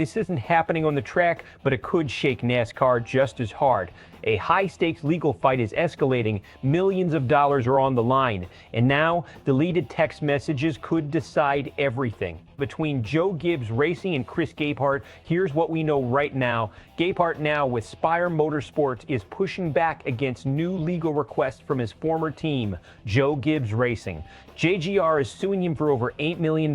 This isn't happening on the track, but it could shake NASCAR just as hard. A high-stakes legal fight is escalating. Millions of dollars are on the line. And now, deleted text messages could decide everything. Between Joe Gibbs Racing and Chris Gabehart, here's what we know right now. Gabehart now with Spire Motorsports is pushing back against new legal requests from his former team, Joe Gibbs Racing. JGR is suing him for over $8 million,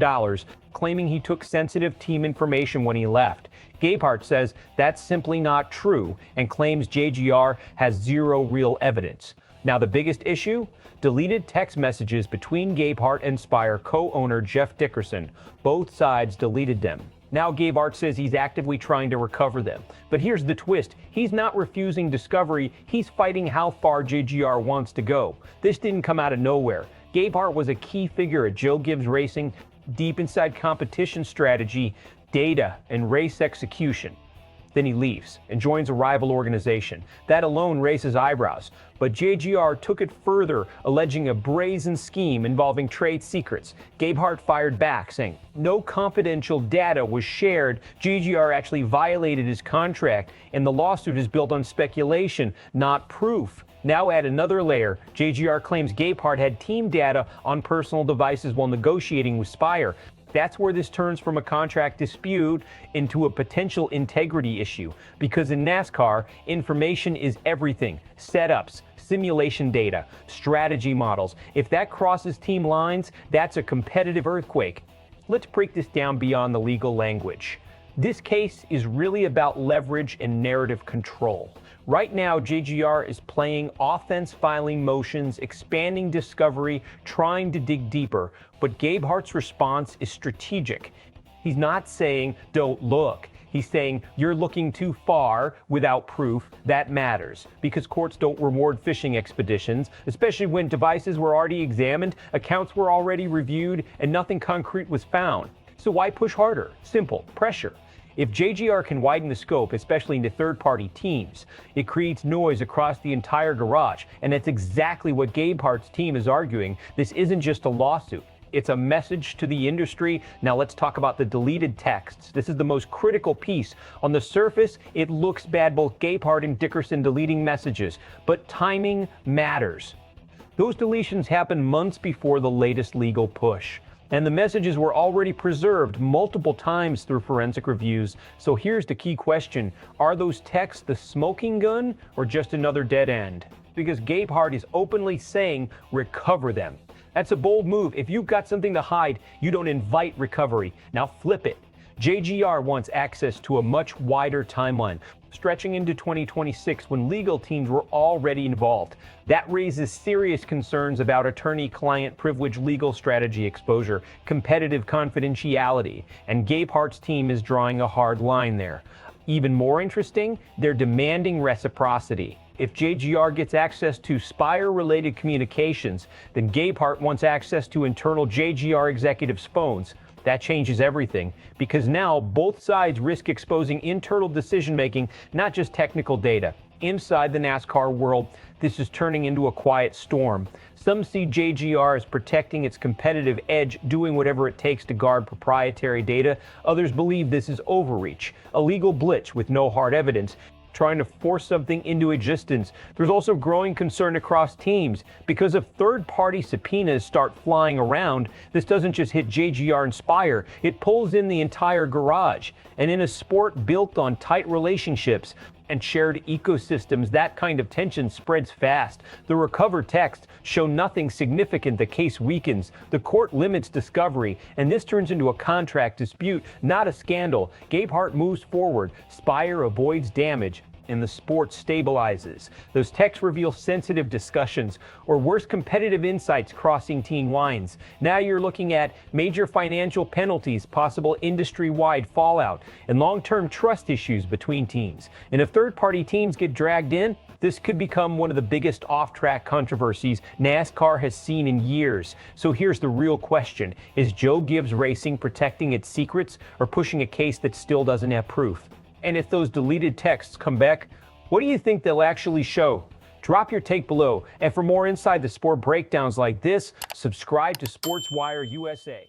claiming he took sensitive team information when he left. Gabehart says that's simply not true and claims JGR has zero real evidence. Now the biggest issue? Deleted text messages between Gabehart and Spire co-owner Jeff Dickerson. Both sides deleted them. Now Gabehart says he's actively trying to recover them. But here's the twist. He's not refusing discovery. He's fighting how far JGR wants to go. This didn't come out of nowhere. Gabehart was a key figure at Joe Gibbs Racing, deep inside competition strategy, data, and race execution. Then he leaves and joins a rival organization. That alone raises eyebrows. But JGR took it further, alleging a brazen scheme involving trade secrets. Gabehart fired back, saying no confidential data was shared. JGR actually violated his contract, and the lawsuit is built on speculation, not proof. Now add another layer. JGR claims Gabehart had team data on personal devices while negotiating with Spire. That's where this turns from a contract dispute into a potential integrity issue. Because in NASCAR, information is everything. Setups, simulation data, strategy models. If that crosses team lines, that's a competitive earthquake. Let's break this down beyond the legal language. This case is really about leverage and narrative control. Right now, JGR is playing offense filing motions, expanding discovery, trying to dig deeper. But Gabehart's response is strategic. He's not saying, don't look. He's saying, you're looking too far without proof. That matters, because courts don't reward fishing expeditions, especially when devices were already examined, accounts were already reviewed, and nothing concrete was found. So why push harder? Simple, pressure. If JGR can widen the scope, especially into third-party teams, it creates noise across the entire garage. And that's exactly what Gabehart's team is arguing. This isn't just a lawsuit. It's a message to the industry. Now let's talk about the deleted texts. This is the most critical piece. On the surface, it looks bad, both Gabehart and Dickerson deleting messages. But timing matters. Those deletions happened months before the latest legal push. And the messages were already preserved multiple times through forensic reviews. So here's the key question. Are those texts the smoking gun or just another dead end? Because Gabehart is openly saying, recover them. That's a bold move. If you've got something to hide, you don't invite recovery. Now flip it. JGR wants access to a much wider timeline, stretching into 2026 when legal teams were already involved. That raises serious concerns about attorney-client privilege legal strategy exposure, competitive confidentiality, and Gabehart's team is drawing a hard line there. Even more interesting, they're demanding reciprocity. If JGR gets access to Spire-related communications, then Gabehart wants access to internal JGR executives' phones. That changes everything, because now both sides risk exposing internal decision-making, not just technical data. Inside the NASCAR world, this is turning into a quiet storm. Some see JGR as protecting its competitive edge, doing whatever it takes to guard proprietary data. Others believe this is overreach, a legal blitz with no hard evidence, trying to force something into existence. There's also growing concern across teams because if third-party subpoenas start flying around, this doesn't just hit JGR and Spire, it pulls in the entire garage. And in a sport built on tight relationships and shared ecosystems, that kind of tension spreads fast. The recovered texts show nothing significant. The case weakens. The court limits discovery, and this turns into a contract dispute, not a scandal. Gabehart moves forward. Spire avoids damage, and the sport stabilizes. Those texts reveal sensitive discussions or worse, competitive insights crossing team lines. Now you're looking at major financial penalties, possible industry-wide fallout, and long-term trust issues between teams. And if third-party teams get dragged in, this could become one of the biggest off-track controversies NASCAR has seen in years. So here's the real question. Is Joe Gibbs Racing protecting its secrets or pushing a case that still doesn't have proof? And if those deleted texts come back, what do you think they'll actually show? Drop your take below. And for more inside the sport breakdowns like this, subscribe to SportsWire USA.